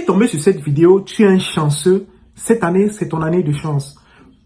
es tombé sur cette vidéo, tu es un chanceux. Cette année, c'est ton année de chance.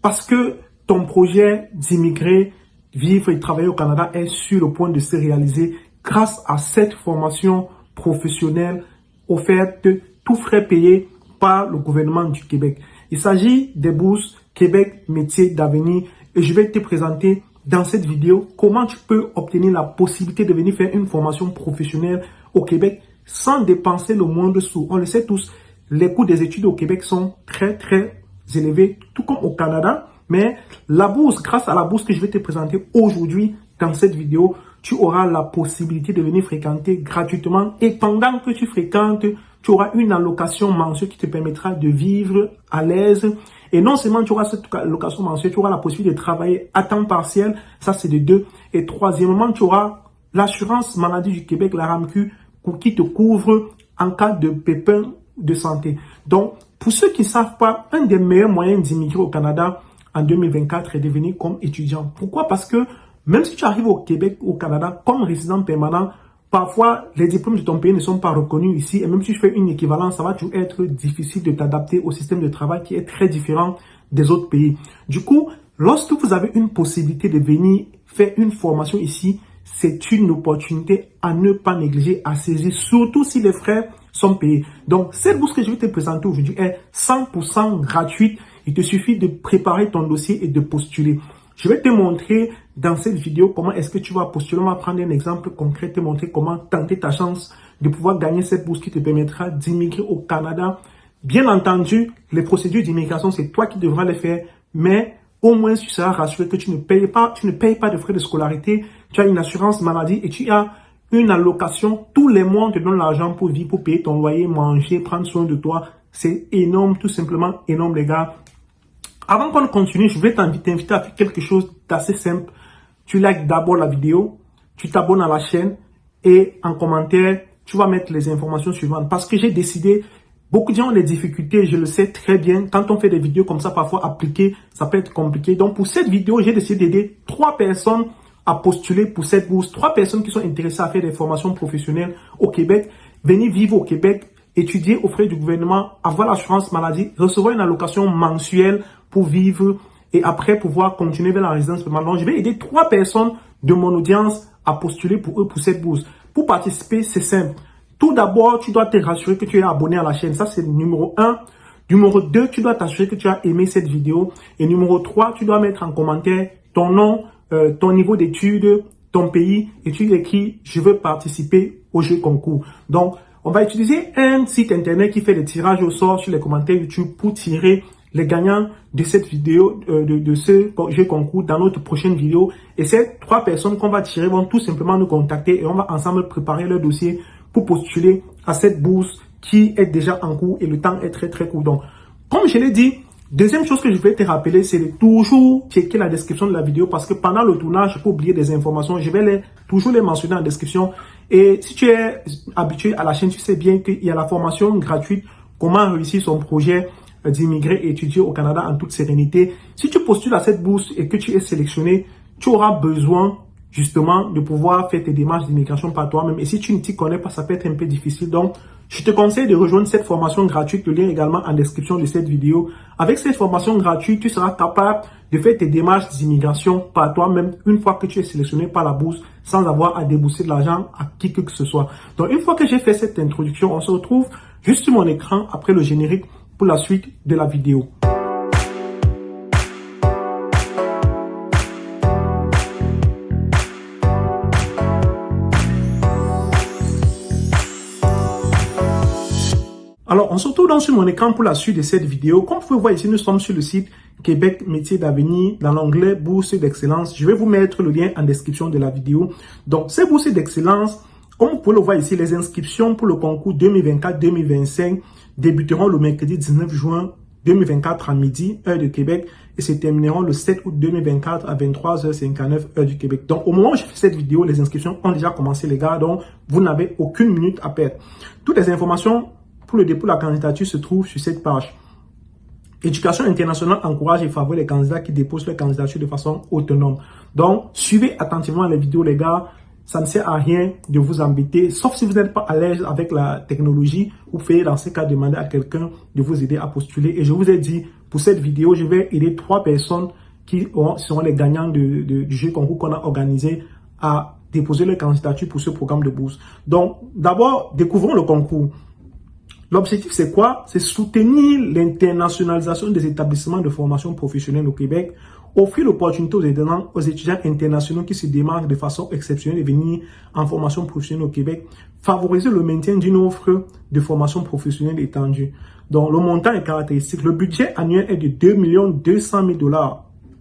Parce que ton projet d'immigrer, vivre et travailler au Canada est sur le point de se réaliser grâce à cette formation professionnelle offerte, tout frais payés par le gouvernement du Québec. Il s'agit des bourses Québec Métiers d'Avenir et je vais te présenter dans cette vidéo comment tu peux obtenir la possibilité de venir faire une formation professionnelle au Québec sans dépenser le moindre sou. On le sait tous, les coûts des études au Québec sont très élevés, tout comme au Canada. Mais la bourse, grâce à la bourse que je vais te présenter aujourd'hui dans cette vidéo, tu auras la possibilité de venir fréquenter gratuitement. Et pendant que tu fréquentes, tu auras une allocation mensuelle qui te permettra de vivre à l'aise. Et non seulement tu auras cette allocation mensuelle, tu auras la possibilité de travailler à temps partiel. Ça, c'est de 2. Et troisièmement, tu auras l'assurance maladie du Québec, la RAMQ, qui te couvre en cas de pépin de santé. Donc, pour ceux qui ne savent pas, un des meilleurs moyens d'immigrer au Canada en 2024 est de venir comme étudiant. Pourquoi? Parce que même si tu arrives au Québec, au Canada, comme résident permanent, parfois les diplômes de ton pays ne sont pas reconnus ici. Et même si tu fais une équivalence, ça va toujours être difficile de t'adapter au système de travail qui est très différent des autres pays. Du coup, lorsque vous avez une possibilité de venir faire une formation ici, c'est une opportunité à ne pas négliger, à saisir, surtout si les frais sont payés. Donc, cette bourse que je vais te présenter aujourd'hui est 100% gratuite. Il te suffit de préparer ton dossier et de postuler. Je vais te montrer dans cette vidéo comment est-ce que tu vas postuler. On va prendre un exemple concret, te montrer comment tenter ta chance de pouvoir gagner cette bourse qui te permettra d'immigrer au Canada. Bien entendu, les procédures d'immigration, c'est toi qui devras les faire, mais au moins tu seras rassuré que tu ne payes pas de frais de scolarité, tu as une assurance maladie et tu as une allocation. Tous les mois, on te donne l'argent pour vivre, pour payer ton loyer, manger, prendre soin de toi. C'est énorme, tout simplement énorme, les gars. Avant qu'on continue, je vais t'inviter à faire quelque chose d'assez simple. Tu likes d'abord la vidéo, tu t'abonnes à la chaîne et en commentaire, tu vas mettre les informations suivantes. Parce que j'ai décidé, beaucoup de gens ont des difficultés, je le sais très bien. Quand on fait des vidéos comme ça, parfois appliquer, ça peut être compliqué. Donc pour cette vidéo, j'ai décidé d'aider 3 personnes à postuler pour cette bourse. 3 personnes qui sont intéressées à faire des formations professionnelles au Québec, venir vivre au Québec, étudier aux frais du gouvernement, avoir l'assurance maladie, recevoir une allocation mensuelle pour vivre et après pouvoir continuer vers la résidence permanente. Je vais aider 3 personnes de mon audience à postuler pour eux pour cette bourse. Pour participer, c'est simple. Tout d'abord, tu dois te rassurer que tu es abonné à la chaîne. Ça, c'est le numéro 1. Numéro 2, tu dois t'assurer que tu as aimé cette vidéo. Et numéro 3, tu dois mettre en commentaire ton nom, ton niveau d'études, ton pays et tu écris « Je veux participer au jeu concours ». Donc, on va utiliser un site internet qui fait des tirages au sort sur les commentaires YouTube pour tirer les gagnants de cette vidéo, de ce jeu concours dans notre prochaine vidéo. Et ces 3 personnes qu'on va tirer vont tout simplement nous contacter et on va ensemble préparer leur dossier pour postuler à cette bourse qui est déjà en cours et le temps est très court. Donc, comme je l'ai dit, deuxième chose que je vais te rappeler, c'est de toujours checker la description de la vidéo parce que pendant le tournage, je peux oublier des informations. Je vais toujours les mentionner en description. Et si tu es habitué à la chaîne, tu sais bien qu'il y a la formation gratuite, comment réussir son projet d'immigrer et étudier au Canada en toute sérénité. Si tu postules à cette bourse et que tu es sélectionné, tu auras besoin justement de pouvoir faire tes démarches d'immigration par toi-même. Et si tu ne t'y connais pas, ça peut être un peu difficile. Donc, je te conseille de rejoindre cette formation gratuite. Le lien est également en description de cette vidéo. Avec cette formation gratuite, tu seras capable de faire tes démarches d'immigration par toi-même une fois que tu es sélectionné par la bourse sans avoir à débourser de l'argent à qui que ce soit. Donc, une fois que j'ai fait cette introduction, on se retrouve juste sur mon écran après le générique pour la suite de la vidéo. Alors, on se retrouve donc sur mon écran pour la suite de cette vidéo. Comme vous pouvez voir ici, nous sommes sur le site Québec Métiers d'Avenir dans l'onglet Bourse d'Excellence. Je vais vous mettre le lien en description de la vidéo. Donc, ces bourses d'excellence, comme vous pouvez le voir ici, les inscriptions pour le concours 2024-2025 débuteront le mercredi 19 juin 2024 à midi, heure de Québec, et se termineront le 7 août 2024 à 23h59, heure du Québec. Donc, au moment où je fais cette vidéo, les inscriptions ont déjà commencé, les gars, donc vous n'avez aucune minute à perdre. Toutes les informations pour le dépôt de la candidature se trouvent sur cette page. Éducation internationale encourage et favorise les candidats qui déposent leur candidature de façon autonome. Donc, suivez attentivement les vidéos, les gars. Ça ne sert à rien de vous embêter, sauf si vous n'êtes pas à l'aise avec la technologie. Vous pouvez dans ce cas demander à quelqu'un de vous aider à postuler. Et je vous ai dit, pour cette vidéo, je vais aider 3 personnes qui seront les gagnants du jeu concours qu'on a organisé à déposer leur candidature pour ce programme de bourse. Donc, d'abord, découvrons le concours. L'objectif, c'est quoi? C'est soutenir l'internationalisation des établissements de formation professionnelle au Québec, offrir l'opportunité aux étudiants internationaux qui se démarquent de façon exceptionnelle de venir en formation professionnelle au Québec, favoriser le maintien d'une offre de formation professionnelle étendue. Donc, le montant est caractéristique. Le budget annuel est de 2 200 000 $.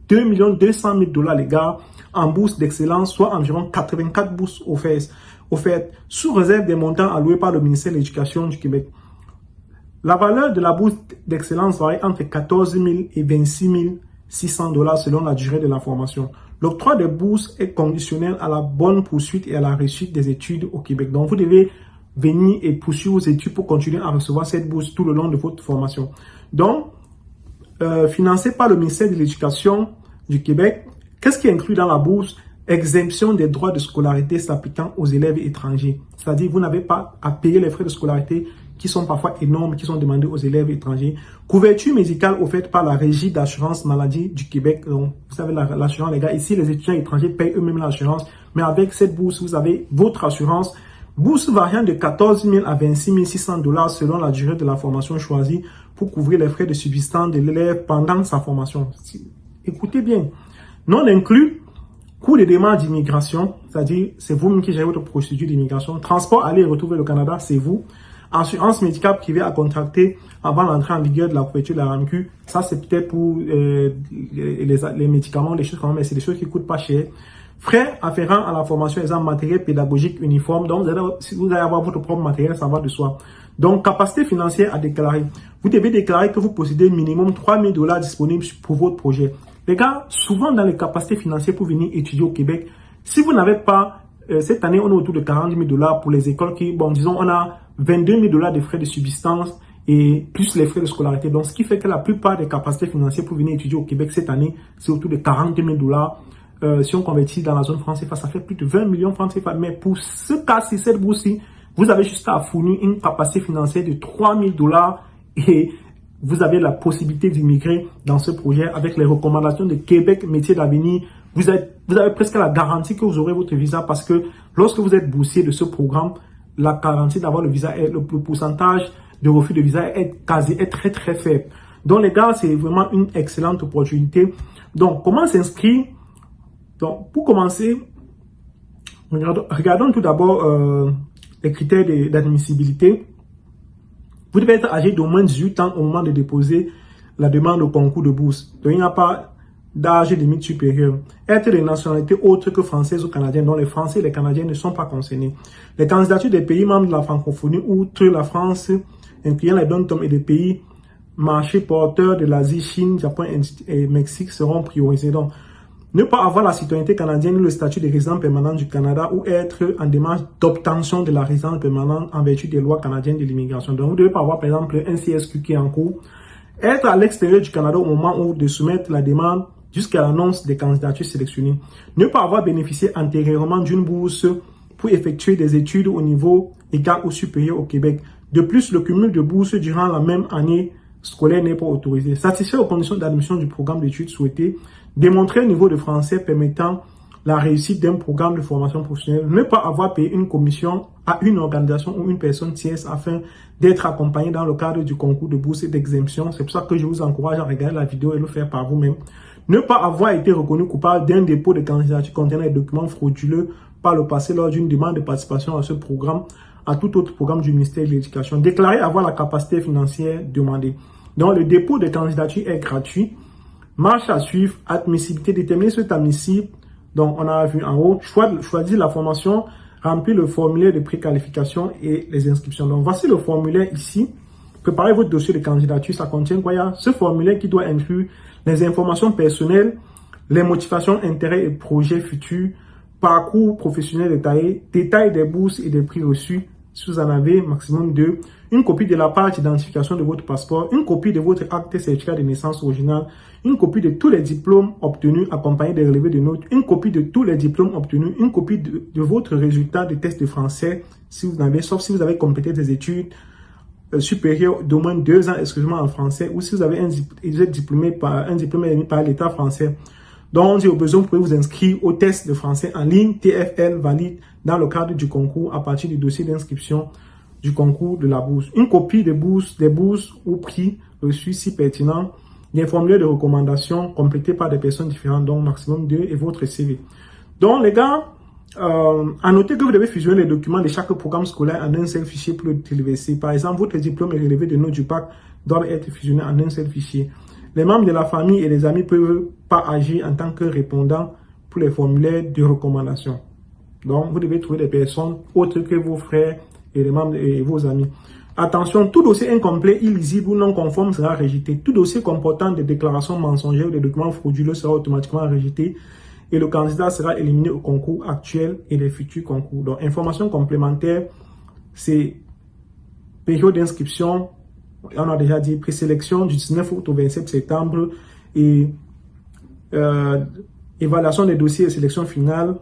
2 200 000 $, les gars, en bourse d'excellence, soit environ 84 bourses offertes, sous réserve des montants alloués par le ministère de l'Éducation du Québec. La valeur de la bourse d'excellence varie entre 14 000 et 26 600 $ selon la durée de la formation. L'octroi des bourses est conditionnel à la bonne poursuite et à la réussite des études au Québec. Donc, vous devez venir et poursuivre vos études pour continuer à recevoir cette bourse tout le long de votre formation. Donc, financé par le ministère de l'Éducation du Québec, qu'est-ce qui est inclus dans la bourse? Exemption des droits de scolarité s'appliquant aux élèves étrangers. C'est-à-dire, vous n'avez pas à payer les frais de scolarité qui sont parfois énormes, qui sont demandés aux élèves étrangers. Couverture médicale offerte par la Régie d'assurance maladie du Québec. Donc, vous savez, l'assurance, les gars, ici, les étudiants étrangers payent eux-mêmes l'assurance. Mais avec cette bourse, vous avez votre assurance. Bourse variant de 14 000 à 26 600 $ selon la durée de la formation choisie pour couvrir les frais de subsistance de l'élève pendant sa formation. Écoutez bien. Non inclus, coût de démarche d'immigration, c'est-à-dire, c'est vous-même qui gérez votre procédure d'immigration. Transport, aller et retrouver le Canada, c'est vous. Assurance médicale privée à contracter avant l'entrée en vigueur de la couverture de la RAMQ. Ça, c'est peut-être pour les médicaments, des choses comme ça, mais c'est des choses qui ne coûtent pas cher. Frais afférents à la formation, exemple matériel pédagogique uniforme. Donc, si vous allez avoir votre propre matériel, ça va de soi. Donc, capacité financière à déclarer. Vous devez déclarer que vous possédez minimum 3 000 $ disponibles pour votre projet. Les gars, souvent dans les capacités financières pour venir étudier au Québec, si vous n'avez pas, cette année, on est autour de 40 000 $ pour les écoles qui, bon, disons, on a 22 000 $ de frais de subsistance et plus les frais de scolarité. Donc, ce qui fait que la plupart des capacités financières pour venir étudier au Québec cette année, c'est autour de 40 000 $. Si on convertit dans la zone franc CFA, ça fait plus de 20 millions francs CFA. Mais pour ce cas-ci, cette bourse-ci, vous avez juste à fournir une capacité financière de 3 000 $ et vous avez la possibilité d'immigrer dans ce projet avec les recommandations de Québec Métiers d'Avenir. Vous avez presque la garantie que vous aurez votre visa parce que lorsque vous êtes boursier de ce programme, la garantie d'avoir le visa, le pourcentage de refus de visa est très très faible. Donc les gars, c'est vraiment une excellente opportunité. Donc comment s'inscrire? Donc pour commencer, regardons tout d'abord les critères d'admissibilité. Vous devez être âgé d'au moins 18 ans au moment de déposer la demande au concours de bourse. Donc il n'y a pas d'âge limite supérieur. Être de nationalité autre que française ou canadienne, dont les Français et les Canadiens ne sont pas concernés. Les candidatures des pays membres de la francophonie, outre la France, incluant les dom-tom et des pays marchés porteurs de l'Asie, Chine, Japon et Mexique, seront priorisés. Donc, ne pas avoir la citoyenneté canadienne ou le statut de résident permanent du Canada ou être en démarche d'obtention de la résidence permanente en vertu des lois canadiennes de l'immigration. Donc, vous ne devez pas avoir, par exemple, un CSQ qui est en cours. Être à l'extérieur du Canada au moment où de soumettre la demande jusqu'à l'annonce des candidatures sélectionnées. Ne pas avoir bénéficié antérieurement d'une bourse pour effectuer des études au niveau égal ou supérieur au Québec. De plus, le cumul de bourses durant la même année scolaire n'est pas autorisé. Satisfaire aux conditions d'admission du programme d'études souhaité. Démontrer un niveau de français permettant la réussite d'un programme de formation professionnelle. Ne pas avoir payé une commission à une organisation ou une personne tierce afin d'être accompagné dans le cadre du concours de bourse et d'exemption. C'est pour ça que je vous encourage à regarder la vidéo et le faire par vous-même. Ne pas avoir été reconnu coupable d'un dépôt de candidature contenant des documents frauduleux par le passé lors d'une demande de participation à ce programme, à tout autre programme du ministère de l'Éducation. Déclarer avoir la capacité financière demandée. Donc, le dépôt de candidature est gratuit. Marche à suivre, admissibilité, déterminer ce admissible. Donc, on a vu en haut, choisir la formation, remplir le formulaire de préqualification et les inscriptions. Donc, voici le formulaire ici. Préparez votre dossier de candidature. Ça contient quoi? Il y a ce formulaire qui doit inclure les informations personnelles, les motivations, intérêts et projets futurs, parcours professionnel détaillé, détail des bourses et des prix reçus, si vous en avez, maximum 2, une copie de la page d'identification de votre passeport, une copie de votre acte certificat de naissance original, une copie de tous les diplômes obtenus accompagnés des relevés de notes, une copie de tous les diplômes obtenus, une copie de votre résultat de test de français, si vous en avez, sauf si vous avez complété des études supérieures d'au moins 2 ans exclusivement en français, ou si vous avez un diplôme émis par l'État français. Donc, si au besoin, vous pouvez vous inscrire au test de français en ligne TFL valide dans le cadre du concours à partir du dossier d'inscription du concours de la bourse. Une copie des bourses ou prix reçus si pertinent, des formulaires de recommandation complétés par des personnes différentes, donc maximum 2 et votre CV. Donc, les gars, à noter que vous devez fusionner les documents de chaque programme scolaire en un seul fichier pour le téléverser. Par exemple, votre diplôme et relevé de notes du bac doivent être fusionnés en un seul fichier. Les membres de la famille et les amis ne peuvent pas agir en tant que répondants pour les formulaires de recommandation. Donc, vous devez trouver des personnes autres que vos frères et les membres et vos amis. Attention, tout dossier incomplet, illisible ou non conforme sera rejeté. Tout dossier comportant des déclarations mensongères ou des documents frauduleux sera automatiquement rejeté et le candidat sera éliminé au concours actuel et les futurs concours. Donc, information complémentaire, c'est période d'inscription. On a déjà dit présélection du 19 août au 27 septembre et évaluation des dossiers et sélection finale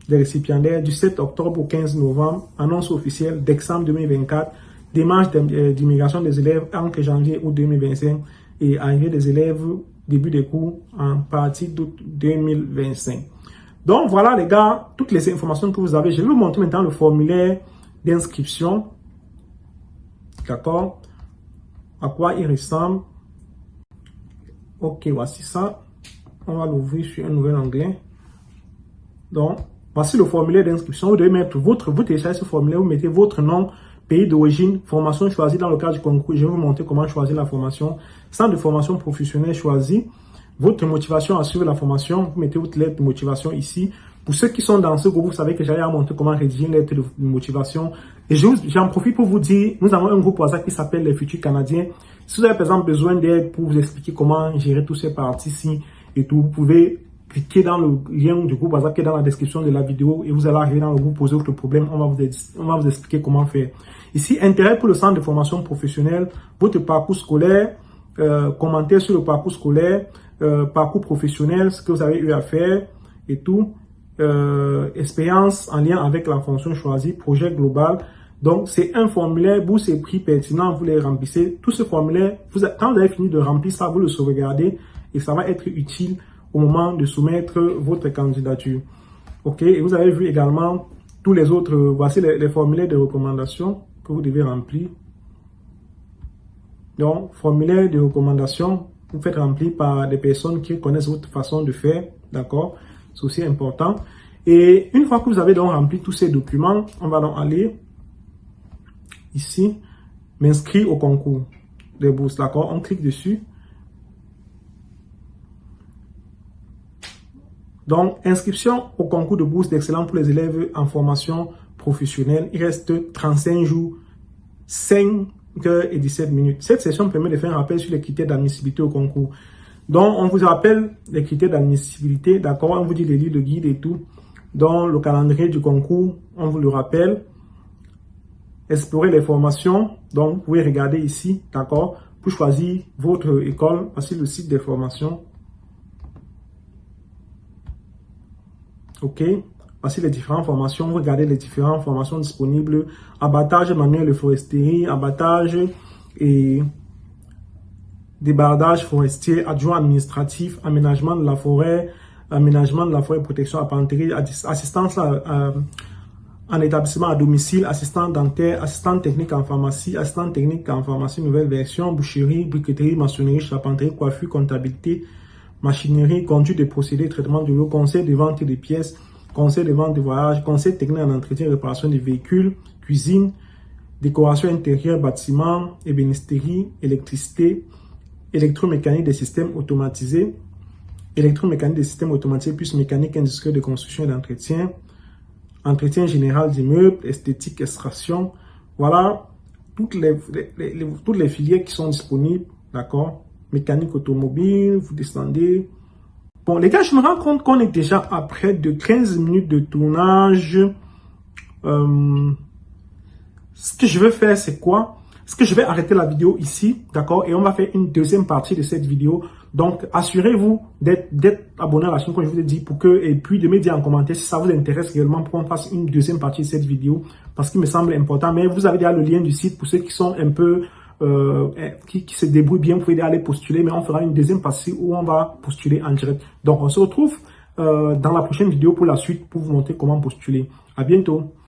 des récipiendaires du 7 octobre au 15 novembre, annonce officielle d'examen 2024, démarche d'immigration des élèves entre janvier août 2025 et arrivée des élèves début des cours en partie d'août 2025. Donc voilà les gars, toutes les informations que vous avez. Je vais vous montrer maintenant le formulaire d'inscription. D'accord? À quoi il ressemble. Ok, voici ça. On va l'ouvrir sur un nouvel onglet. Donc, voici le formulaire d'inscription. Vous devez mettre vous téléchargez ce formulaire, vous mettez votre nom, pays d'origine, formation choisie dans le cadre du concours. Je vais vous montrer comment choisir la formation. Centre de formation professionnelle choisi. Votre motivation à suivre la formation. Vous mettez votre lettre de motivation ici. Pour ceux qui sont dans ce groupe, vous savez que j'allais montrer comment rédiger une lettre de motivation. Et j'en profite pour vous dire, nous avons un groupe WhatsApp qui s'appelle les futurs Canadiens. Si vous avez par exemple besoin d'aide pour vous expliquer comment gérer tous ces parties-ci et tout, vous pouvez cliquer dans le lien du groupe WhatsApp qui est dans la description de la vidéo et vous allez arriver dans le groupe, poser votre problème, on va vous expliquer comment faire. Ici, intérêt pour le centre de formation professionnelle, votre parcours scolaire, commentaires sur le parcours scolaire, parcours professionnel, ce que vous avez eu à faire et tout. Expérience en lien avec la fonction choisie, projet global. Donc, c'est un formulaire, bourse et prix pertinent, vous les remplissez. Tout ce formulaire, quand vous avez fini de remplir ça, vous le sauvegardez et ça va être utile au moment de soumettre votre candidature. Ok, et vous avez vu également tous les autres, voici les formulaires de recommandation que vous devez remplir. Donc, formulaire de recommandation, vous faites remplir par des personnes qui connaissent votre façon de faire, d'accord? C'est aussi important. Et une fois que vous avez donc rempli tous ces documents, on va donc aller ici, m'inscrire au concours des bourses, d'accord? On clique dessus. Donc, inscription au concours de bourse d'excellence pour les élèves en formation professionnelle. Il reste 35 jours, 5 heures et 17 minutes. Cette session permet de faire un rappel sur les critères d'admissibilité au concours. Donc, on vous rappelle les critères d'admissibilité, d'accord? On vous dit les livres de guide et tout. Dans le calendrier du concours, on vous le rappelle. Explorer les formations. Donc, vous pouvez regarder ici, d'accord? Pour choisir votre école, voici le site des formations. Ok, voici les différentes formations. Vous regardez les différentes formations disponibles. Abattage manuel de foresterie, abattage et débardage forestier, adjoint administratif, aménagement de la forêt, protection arpenterie, assistance en établissement à domicile, assistant dentaire, assistant technique en pharmacie, assistant technique en pharmacie nouvelle version, boucherie, briqueterie, maçonnerie, charpenterie, coiffure, comptabilité, machinerie, conduite des procédés, traitement de l'eau, conseil de vente des pièces, conseil de vente de voyage, conseil technique en entretien et réparation des véhicules, cuisine, décoration intérieure, bâtiment, ébénisterie, électricité, électromécanique des systèmes automatisés, plus mécanique industrielle de construction et d'entretien, entretien général d'immeubles, esthétique, extraction. Voilà toutes les filières qui sont disponibles, d'accord? Mécanique automobile, vous descendez. Bon, les gars, je me rends compte qu'on est déjà à près de 15 minutes de tournage. ce que je veux faire, c'est quoi? Ce que je vais arrêter la vidéo ici, d'accord? Et on va faire une deuxième partie de cette vidéo. Donc, assurez-vous d'être abonné à la chaîne, comme je vous ai dit, et puis de me dire en commentaire si ça vous intéresse réellement pour qu'on fasse une deuxième partie de cette vidéo, parce qu'il me semble important. Mais vous avez déjà le lien du site pour ceux qui sont un peu, qui se débrouillent bien, vous pouvez aller postuler, mais on fera une deuxième partie où on va postuler en direct. Donc, on se retrouve dans la prochaine vidéo pour la suite, pour vous montrer comment postuler. À bientôt.